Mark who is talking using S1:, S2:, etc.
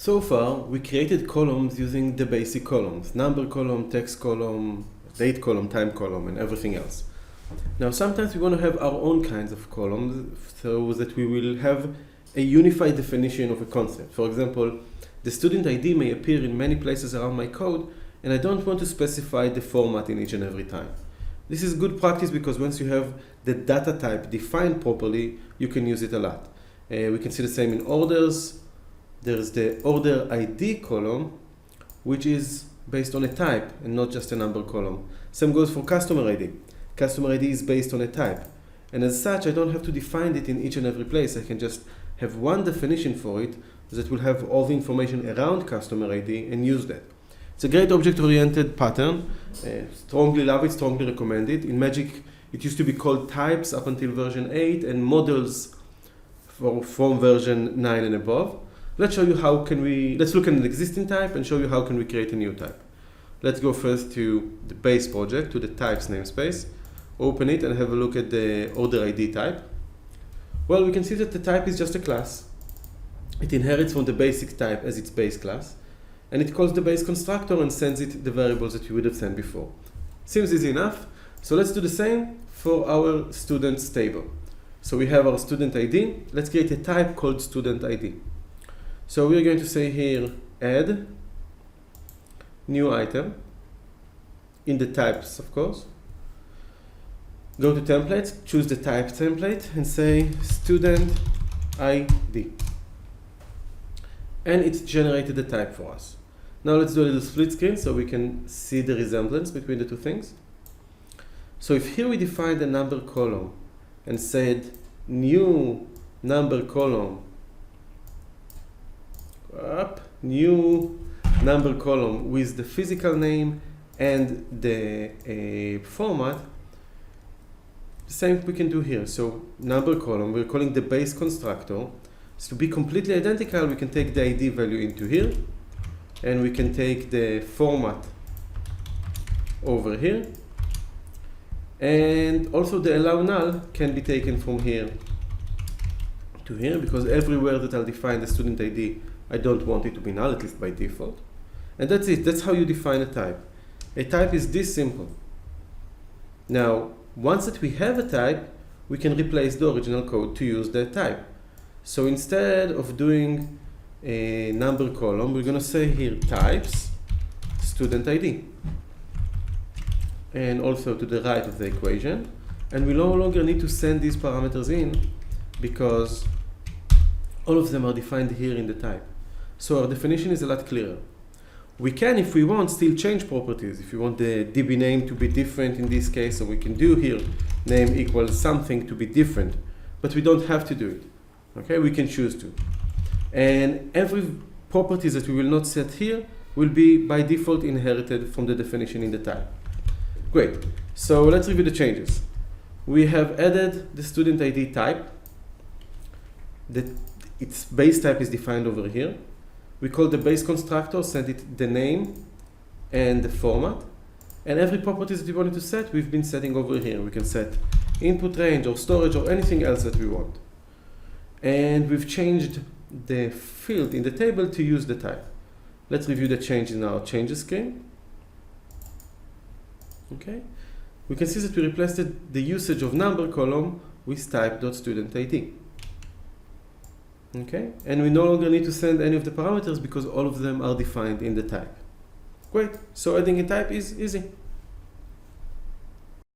S1: So far, we created columns using the basic columns: number column, text column, date column, time column, and everything else. Now, sometimes we want to have our own kinds of columns so that we will have a unified definition of a concept. For example, the student ID may appear in many places around my code, and I don't want to specify the format in each and every time. This is good practice because once you have the data type defined properly, you can use it a lot. We can see the same in orders. There's the order ID column, which is based on a type and not just a number column. Same goes for customer ID. Customer ID is based on a type. And as such, I don't have to define it in each and every place. I can just have one definition for it that will have all the information around customer ID and use that. It's a great object-oriented pattern. Strongly love it, strongly recommend it. In Magic, it used to be called types up until version 8 and models from version 9 and above. Let's show you let's look at an existing type and show you how can we create a new type. Let's go first to the base project, to the types namespace. Open it and have a look at the order ID type. Well, we can see that the type is just a class. It inherits from the basic type as its base class, and it calls the base constructor and sends it the variables that you would have sent before. Seems easy enough. So let's do the same for our students table. So we have our student ID. Let's create a type called student ID. So we're going to say here, add new item in the types, of course. Go to templates, choose the type template and say student ID. And it's generated the type for us. Now let's do a little split screen so we can see the resemblance between the two things. So if here we define the number column and said new number column, new number column with the physical name and the format, the same we can do here. So number column, we're calling the base constructor. So to be completely identical, we can take the ID value into here, and we can take the format over here, and also the allow null can be taken from here to here, because everywhere that I'll define the student ID, I don't want it to be null, at least by default. And that's it. That's how you define a type. A type is this simple. Now, once that we have a type, we can replace the original code to use that type. So instead of doing a number column, we're going to say here types student ID. And also to the right of the equation. And we no longer need to send these parameters in because all of them are defined here in the type. So our definition is a lot clearer. We can, if we want, still change properties. If you want the DB name to be different in this case, so we can do here name equals something to be different, but we don't have to do it. Okay, we can choose to. And every property that we will not set here will be by default inherited from the definition in the type. Great. So let's review the changes. We have added the student ID type. Its base type is defined over here. We call the base constructor, send it the name and the format. And every property that we wanted to set, we've been setting over here. We can set input range or storage or anything else that we want. And we've changed the field in the table to use the type. Let's review the changes in our changes screen. Okay. We can see that we replaced the usage of number column with type.studentID. Okay, and we no longer need to send any of the parameters because all of them are defined in the type. Great, so adding a type is easy.